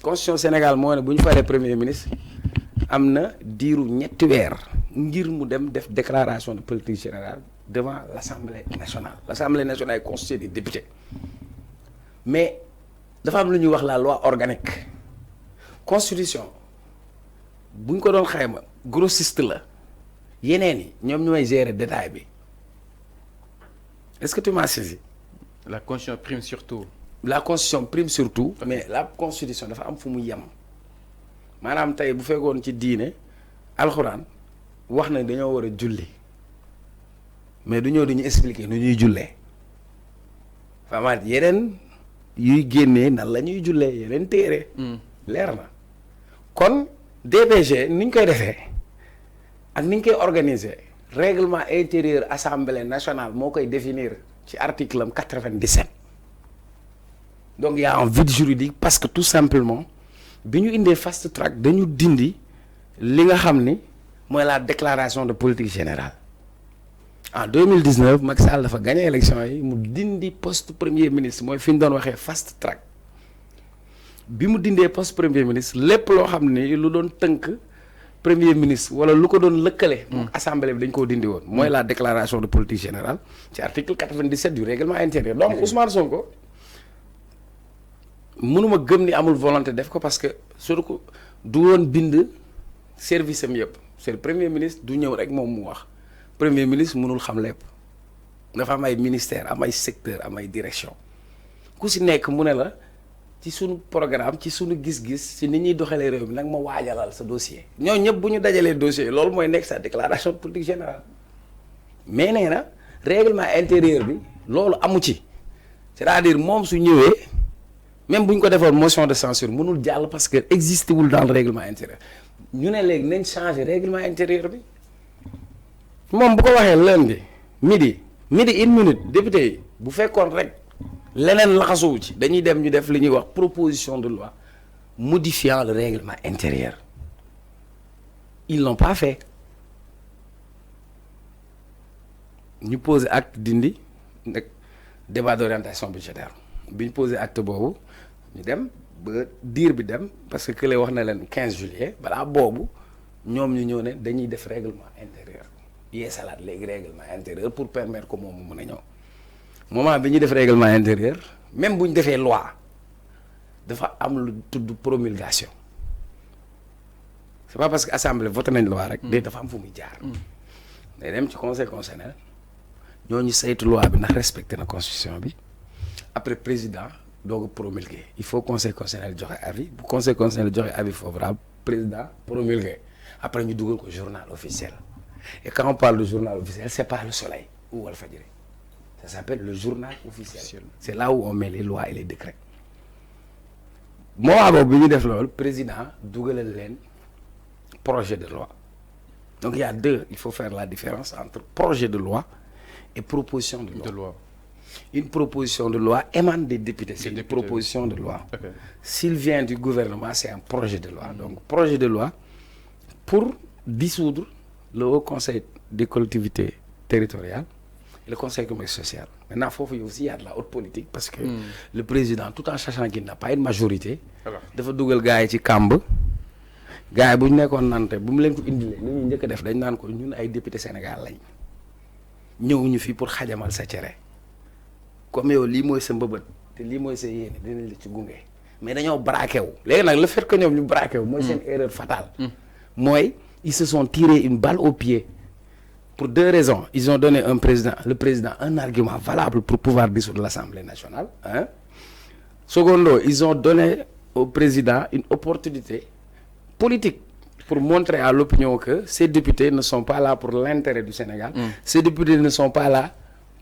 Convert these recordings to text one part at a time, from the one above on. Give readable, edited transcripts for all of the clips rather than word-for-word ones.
constitution Sénégal moo ne bu ñu falee premier ministre am na diiru ñetti weer ngir mu dem def déclaration de politique générale devant l'Assemblée nationale. L'Assemblée nationale est constituée des députés mais dafa am lu ñuy wax la loi organique constitution bu ñu ko doon xayma grossiste la yeneen yi ñoom ñooy gérer détail bi est-ce que tu m'as saisi? La constitution prime surtout. La constitution prime surtout mais la constitution dafa am fu mu yem maanaam tey bu fekkoon ci diine alxuraan wax na dañoo war a julli mais du ñëw dañu expliquer nu ñuy jullee famaat yeneen yuy génnee nan la ñuy jullee yeneen téere leer na kon DPG ni ñu koy defee ak ni ñu koy organiser règlement intérieur assemblée nationale moo koy définir ci article am 97 donc il y a un vide juridique parce que tout simplement bi ñu indee fast track dañu dindi li nga xam ni mooy la déclaration de politique générale en 2019 Macky Sall dafa gagné élection yi mu dindi poste premier ministre mooy fi ñu doon waxee fast track bi mu dindee poste premier ministre lépp loo xam ni lu doon tënk premier ministre wala lu ko doon lëkkale. assemblée bi dañ koo dindi woon. mooy la déclaration de politique générale ci article 97 du règlement intérieur. donc Ousmane Sonko mënuma gëm ni amul volonté def ko parce que surtout du woon bind service am yëpp c'est le premier ministre du ñëw rek moom mu wax premier ministre mënul xam lépp dafa am ay ministère am ay secteur am ay direction ku si nekk mu ne la. ci sunu programme ci sunu gis-gis ci ni ñuy doxalee réew mi nag ma waajalal sa dossier ñooñu ñëpp bu ñu dajalee dossier loolu mooy nekk sa déclaration de politique générale mais nee na règlement intérieur bi loolu amu ci c'est-à-dire moom su ñëwee même bu ñu ko defoon motion de censure mënul jàll parce que existé wul dans le règlement intérieur ñu ne léegi nañ changer règlement intérieur bi moom bu ko waxee lundi midi une minute député yi bu fekkoon rek. leneen laxasuwu ci dañuy dem ñu def li ñuy wax proposition de loi modifiant le règlement intérieur ils l'ont pas fait ñu poser acte dindi nag débat d'orientation budgétaire bi ñu poser acte boobu ñu dem ba diir bi dem parce que kële wax na leen 15 juillet balaa boobu ñoom ñu ñëw ne dañuy def règlement intérieur yeesalaat léegi règlement intérieur pour permettre ko moom mu mën a ñëw moment bi ñuy def règlement intérieur même bu ñu defee loi dafa am lu tudd promulgation c'est pas parce que assemblée voté nañ loi rek. dafa am fu muy jaar. day dem ci conseil constitutionnel ñooñu saytu loi bi ndax respecté na constitution bi après président doog a promulguer il faut conseil constitutionnel joxe avis bu conseil constitutionnel joxe avis favorable président promulguer après ñu dugal ko journal officiel et quand on parle de journal officiel c'est pas le Soleil ou Walfadjri. Ça s'appelle le journal officiel. C'est là où on met les lois et les décrets. Moment boobu bi ñu def loolu président dugalal leen projet de loi donc il faut faire la différence entre projet de loi et proposition de loi. Une proposition de loi émane des députés. C'est une proposition de loi. Okay. S'il vient du gouvernement, c'est un projet de loi. Donc projet de loi pour dissoudre le Haut Conseil des collectivités territoriales. Le conseil économique et social. Maintenant, il faut aussi y a de la haute politique parce que le président, tout en sachant qu'il n'a pas une majorité, dafa dugal gars yi ci kàmb gars yi bu ñu nekkoon nante bu mu leen ko indilee li ñuy njëkk a def dañ naan ko ñun ay député Sénégal lañ ñëwuñu fii pour xajamal sa cere comme yow lii mooy sa mbëbët te lii mooy sa yéene dinañ la ci gunge mais dañoo braqué wu. léegi nag le fait que ñoom ñu braqué wu. mooy seen erreur fatale. mooy ils se sont tirés une balle au pied. Pour deux raisons. Ils ont donné le président un argument valable pour pouvoir dissoudre l'Assemblée nationale. Hein? Secondo, ils ont donné au président une opportunité politique pour montrer à l'opinion que ces députés ne sont pas là pour l'intérêt du Sénégal. Ces députés ne sont pas là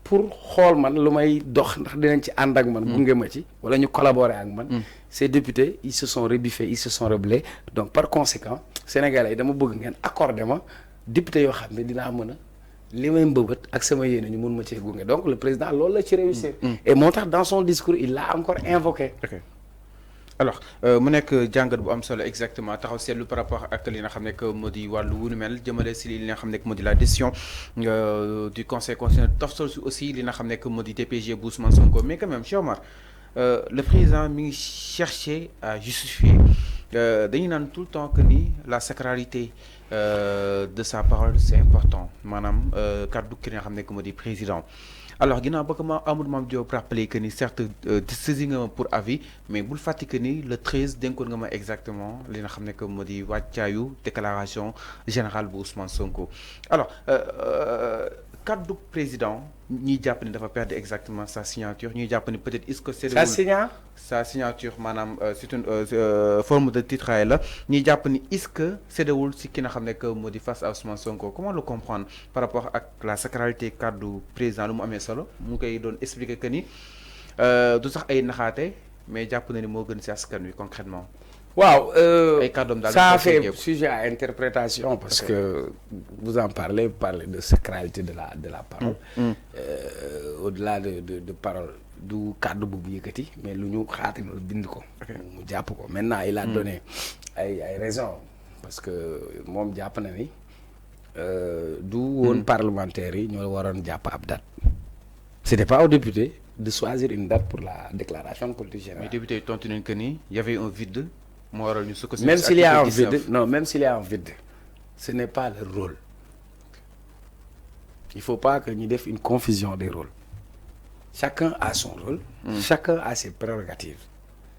pour xool man lu may dox ndax dinañ ci ànd ak man gunge ma ci wala ñu collaborer ak man. Ces députés ils se sont rebiffés ils se sont rebellés donc par conséquent Sénégalais yi dama bëgg ngeen accordé ma député yoo xam ne dinaa mën a li may mbëbët ak sama yéene ñu mun ma cee gunge donc le président loolu la ci réussir. Et moo tax dans son discours il l'a encore invoqué. Okay. Alors mu nekk jàngat bu am solo exactement taxaw seetlu par rapport ak li nga xam ne que moo di wàllu wu nu mel jëmale si li nga xam ne que moo di la décision du conseil constitutionnel toftal si aussi li nga xam ne que moo di DPG bu Ousmane Sonko mais quand même Cheikh Omar le président mi ngi chercher à justifier dañuy naan tout le temps que ni la sacralité de sa parole c'est important maanaam kaddu ki nga xam ne que moo di président. Alors ginnaaw ba ko Amadou Mame Diop rappelé que ni certes saisi nga ma pour avis mais bul fàtte que ni le 13 dénkoon nga ma exactement li nga xam ne que moo di wàccaayu déclaration générale bu Ousmane Sonko. Alors kaddu président ñuy jàpp ni dafa perdre exactement sa signature ñuy jàpp ni peut-être est-ce que c'est sa signature maanaam c'est une forme de titrail la ñuy jàpp ni est-ce que séddewul si ki nga xam ne que moo di face à Ousmane Sonko comment le comprendre par rapport ak la sacralité kaddu président lu mu amee solo mu koy doon expliquer que ni du sax ay naxaate mais jàpp na ni moo gën si askan wi concrètement. Waaw, ay kàddoom daal ça fait sujet à interprétation parce que vous en parlez de sacralité de la parole. Au-delà de parole du cadre bu yëkkati mais lu ñu xaatim la bind ko. mu jàpp ko maintenant il a donné ay raisons parce que moom jàpp na ni du woon parlementaires yi ñoo waroon jàpp ab date. C'était pas aux députés de choisir une date pour la déclaration de politique générale. Mais députés tontu nañ que ni y avait un vide. Même s'il y a un vide, non, même s'il y a un vide, ce n'est pas le rôle. Il ne faut pas que nous fassions une confusion des rôles. Chacun a son rôle, chacun a ses prérogatives.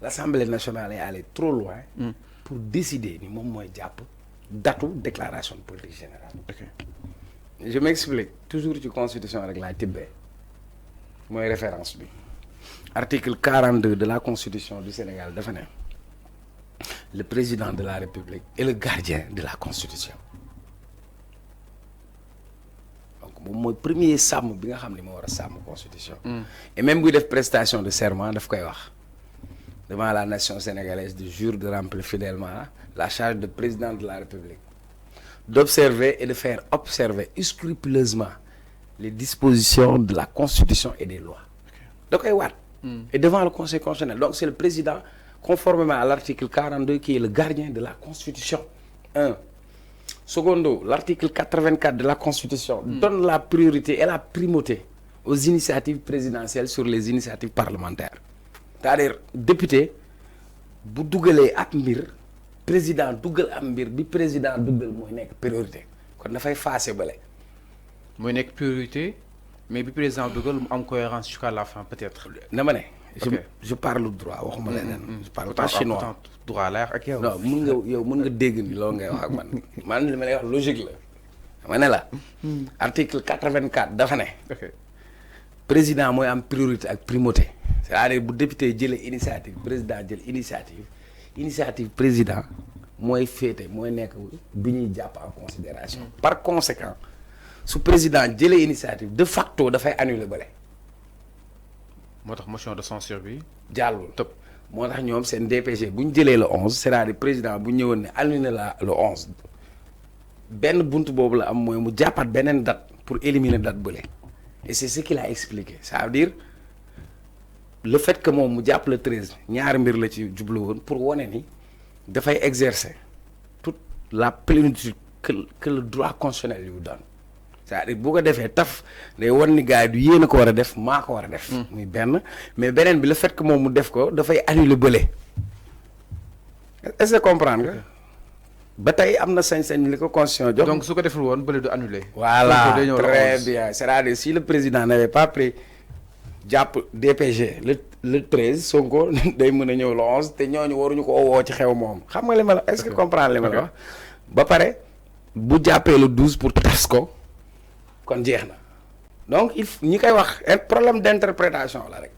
L'Assemblée nationale est allée trop loin pour décider ni mon moi diap date déclaration de politique générale. Je m'explique. Toujours la constitution avec la Tibet. Moi référence bi. Article 42 de la constitution du Sénégal définit. Le président de la République est le gardien de la Constitution. Donc, mon premier sàmm bi nga xam ne moo war a sàmm Constitution. Et même buy def prestation de serment daf koy wax devant la nation sénégalaise de jure de remplir fidèlement la charge de président de la République, d'observer et de faire observer scrupuleusement les dispositions de la Constitution et des lois. Da koy waat. Et devant le Conseil constitutionnel. Donc c'est le président, conformément à l'article 42, qui est le gardien de la Constitution. 1. Secondo, l'article 84 de la Constitution donne la priorité et la primauté aux initiatives présidentielles sur les initiatives parlementaires. C'est-à-dire, député, bu dugalee ak mbir président dugal am mbir bi président dugal mooy nekk priorité kon dafay faase bale. mooy nekk priorité mais bi président dugal mu am cohérence jusqu'à la fin peut-être. dama ne. je parle droit waxuma leneen. je parle pas chinois droit la ak yow. non mën nga dégg ni loolu ngay wax ak man li ma lay wax logique la. dama ne la. article 84 dafa ne. président mooy am priorité ak primauté. c'est-à-dire bu député jëlee initiative président jël initiative président mooy féete mooy nekk bi ñuy jàpp en considération. par conséquent su président jëlee initiative de facto dafay annuler bële. moo tax motion de censure bi. jàllul tëb moo tax ñoom seen DPG bu ñu jëlee le 11 c'est-à-dire président bu ñëwoon ne annulé la le 11 benn bunt boobu la am mooy mu jàppaat beneen date pour éliminer date bële. et c'est ce qu'il a expliqué ça veut dire le fait que moom mu jàpp le 13 ñaari mbir la ci jublu woon pour wane ni dafay exercer toute la plénitude que le droit constitutionnel lui donne. c'est-à-dire bu ko defee taf day wan ni gars yi du yéen a ko war a def maa ko war a def. muy benn mais beneen bi le fait que moom mu def ko dafay annuler bële. est-ce que comprendre nga. ba tey am na sañ-sañ li ko constitution jox. donc su ko deful woon bële du annuler. voilà très bien c'est-à-dire si le président n'avait pas pris jàpp DPG le 13 Sonko day mën a ñëw le 11 te ñooñu waruñu ko woo ci xew moom xam nga li ma la est-ce que comprendre li ma la wax. ba pare bu jàppee le 12 pour tas ko. kon jeex na donc il ñi koy wax problème d'interprétation la rek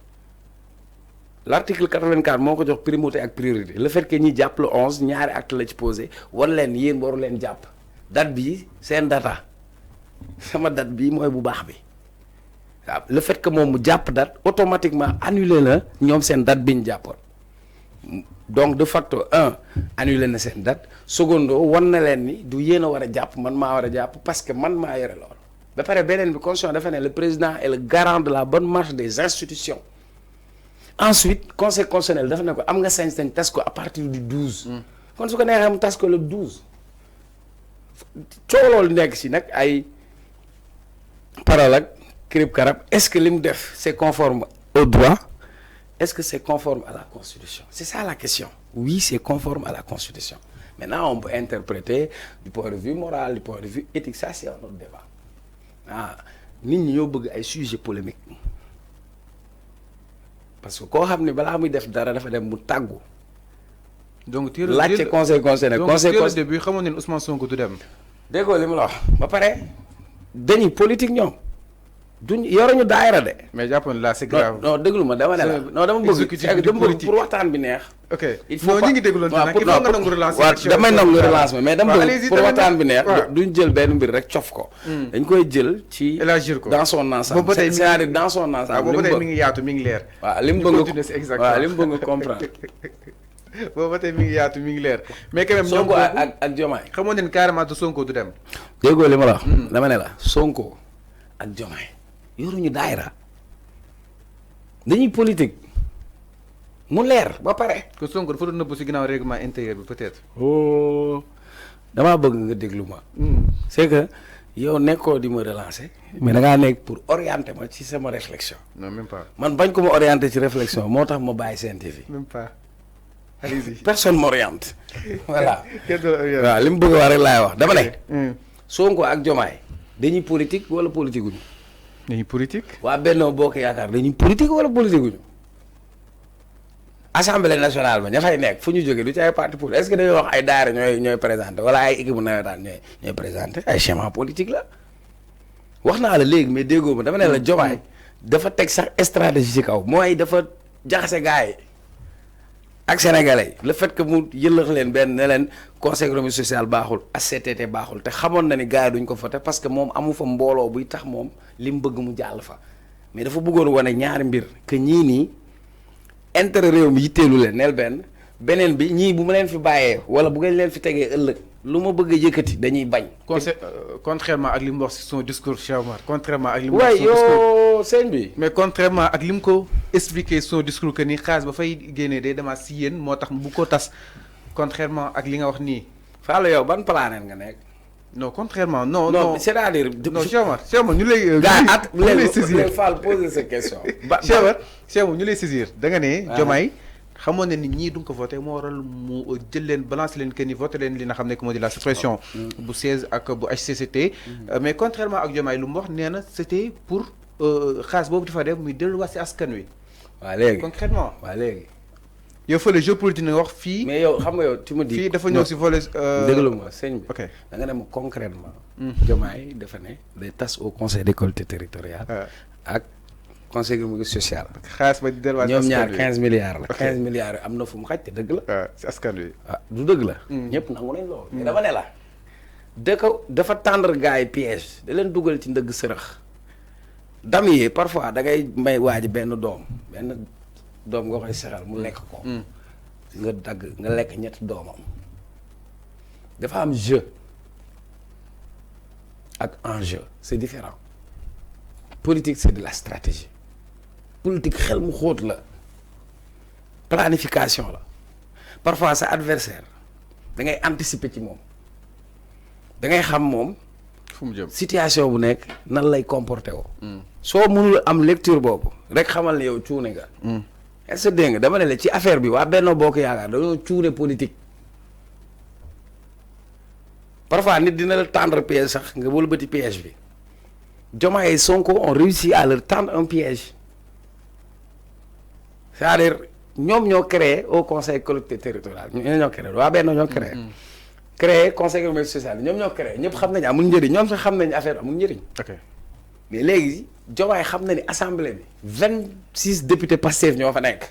l'article 84 moo ko jox primauté ak priorité le fait que ñi jàpp le 11 ñaari acte la ci posé war leen yéen waru leen jàpp date bii seen data sama date bii mooy bu baax bi waaw le fait que moom mu jàpp date automatiquement annulé na ñoom seen date bi ñu jàppoon donc de facto annulé na seen date secondo wan na leen ni du yéen a war a jàpp man maa war a jàpp parce que man maa yore lool. ba pare beneen bi constitution dafa ne le président est le garant de la bonne marche des institutions. Ensuite conseil constitutionnel dafa ne ko am nga sañ-sañ tas ko à partir du 12. kon su ko neexee mu tas ko le 12. coow loolu nekk si nag ay parole ak kirib karab est-ce que li mu def c'est conforme au droit est-ce que c'est conforme à la Constitution? C'est ça la question. Oui, c'est conforme à la Constitution. Maintenant, on peut interpréter du point de vue moral, du point de vue éthique. Ça, c'est un autre débat. Ah, nit ñi ñoo bëgg ay sujets polémiques parce que koo xam ne balaa muy def dara dafa dem mu tàggu. donc laajte conseil concerné. conseil donc début xamoon nañu Ousmane Sonko du dem. déggoo li mu la wax ba pare dañuy politique ñoom duñ yoruñu daayira de. mais jàppoon là c'est grave. non déglu ma dama ne la non dama bëgg pour waxtaan bi neex. ok il faut ñu ngi dégluwoon nag il faut nga nangu relance. waaw damay nangu relance mais dama bëgg pour waxtaan bi neex. duñ jël benn mbir rek cof ko. dañ koy jël ci. élargir ko dans son ensemble. c'est-à-dire dans son ensemble. boobu tey mi ngi yaatu mi ngi leer. waaw li mu bëgg waaw li mu bëgg comprendre. boobu tey mi ngi yaatu mi ngi leer. mais quand même Sonko ak Diomaye. xamoon nañu carrément te Sonko du dem. déggoo li ma la wax. dama ne la Sonko ak Diomaye yoruñu daayira dañuy politique mu leer ba pare. que Sonko dafa doon nëbbu si ginnaaw règlement intérieur bi peut-être. oh damaa bëgg nga déglu ma. c'est que yow nekkoo di ma relancer. mais da ngaa nekk pour orienter ma ci sama réflexion. non même pas. man bañ ko ma orienter ci réflexion moo tax ma bàyyi Sen TV. même pas. allez-y. personne m'oriente. voilà waaw li mu bëgg a wax rek laay wax dama ne. Sonko ak Diomaye dañuy politique wala politique guñu. dañuy politique. waa Benno Bokk Yaakaar dañuy politique wala politique guñu. Assemblée nationale ba ña fay nekk fu ñu jógee du ci ay parti politique est-ce que dañuy wax ay daara ñooy présenté wala ay équipe nawetaan ñooy présenté ay schéma politique la. wax naa la léegi mais déggoo ma dama ne la Diomaye dafa teg sax stratégie ci kaw mooy dafa jaxase gars yi ak sénégalais le fait que mu yëllëx leen benn ne leen conseil économique social baaxul HCCT baaxul te xamoon na ni gars yi duñ ko voté parce que moom amu fa mbooloo buy tax moom li mu bëgg mu jàll fa mais dafa bëggoon wane ñaari mbir que ñii nii intérêt réew mi yitteelu leen neel beneen bi ñii bu ma leen fi bàyyee wala bu ngeen leen fi tegee ëllëg lu ma bëgg a yëkkati dañuy bañ. contrairement ak li mu wax ci son discours Cheikh Omar contrairement ak li mu wax son discours sëñ bi. mais contrairement ak li mu ko expliqué son discours que ni xaalis ba fay génnee day demaat si yéen moo tax bu ko tas contrairement ak li nga wax nii. Fallou yow ban planète nga nekk. non contrairement non c'est-à-dire. non Cheikh Omar ñu lay. ñu lay saisir Fall poser cette question. Cheikh Omar ñu lay saisir da nga ne. Diomaye xamoon ne nit ñii duñ ko voté moo waral mu jël leen balance leen que ni voté leen li nga xam ne que moo di la suppression bu 16 ak bu HCCT. mais contrairement ak Diomaye lu mu wax nee na c'était pour xaalis boobu di fa def muy delluwaat si askan wi. waaw léegi concrètement waaw léegi. yow fële géopolitique nga wax fii. mais yow xam nga yow tu me dis. fii dafa ñëw si volet. déglu ma sëñ bi. ok da nga dem concrètement. Diomaye dafa ne day tas au conseil des collectivités territoriales. ak conseil économique social. xaalis ba di delluwaat ñoom ñaar 15 milliards la. 15 milliards yi am na fu mu xaj te dëgg la. waaw si askan wi. ah du dëgg la. ñëpp nangu nañ loolu. mais dama ne la. dafa tendre gars yi piège da leen dugal ci ndëgg sërëx. dam yi parfois da ngay may waaj benn doom nga koy sexal mu lekk ko. nga dagg nga lekk ñetti doomam. dafa am jeu ak enjeu c'est différent. politique c'est de la stratégie. politique xel mu xóot la. planification la. parfois sa adversaire da ngay anticiper ci moom. da ngay xam moom. fu mu jëm situation bu nekk nan lay comporté woo. soo mënul am lecture boobu rek xamal ne yow cuune nga. est-ce que dégg nga dama ne la ci affaire bi waa Benno Bokk Yaakaar dañoo cuune politique. parfois nit dina la tendre piège sax nga wëlbati piège bi. Diomaye et Sonko ont réussi à leur tendre un piège. c'est-à-dire ñoom ñoo créé au conseil collectivité territorial ñoo créé waa Benno ñoo créé. créé conseil économique social ñoom ñoo créé ñëpp xam nañu amul njëriñ ñoom sax xam nañu affaire amul njëriñ. ok mais léegi Diomaye xam na ni assemblée bi 26 députés Pastef ñoo fa nekk.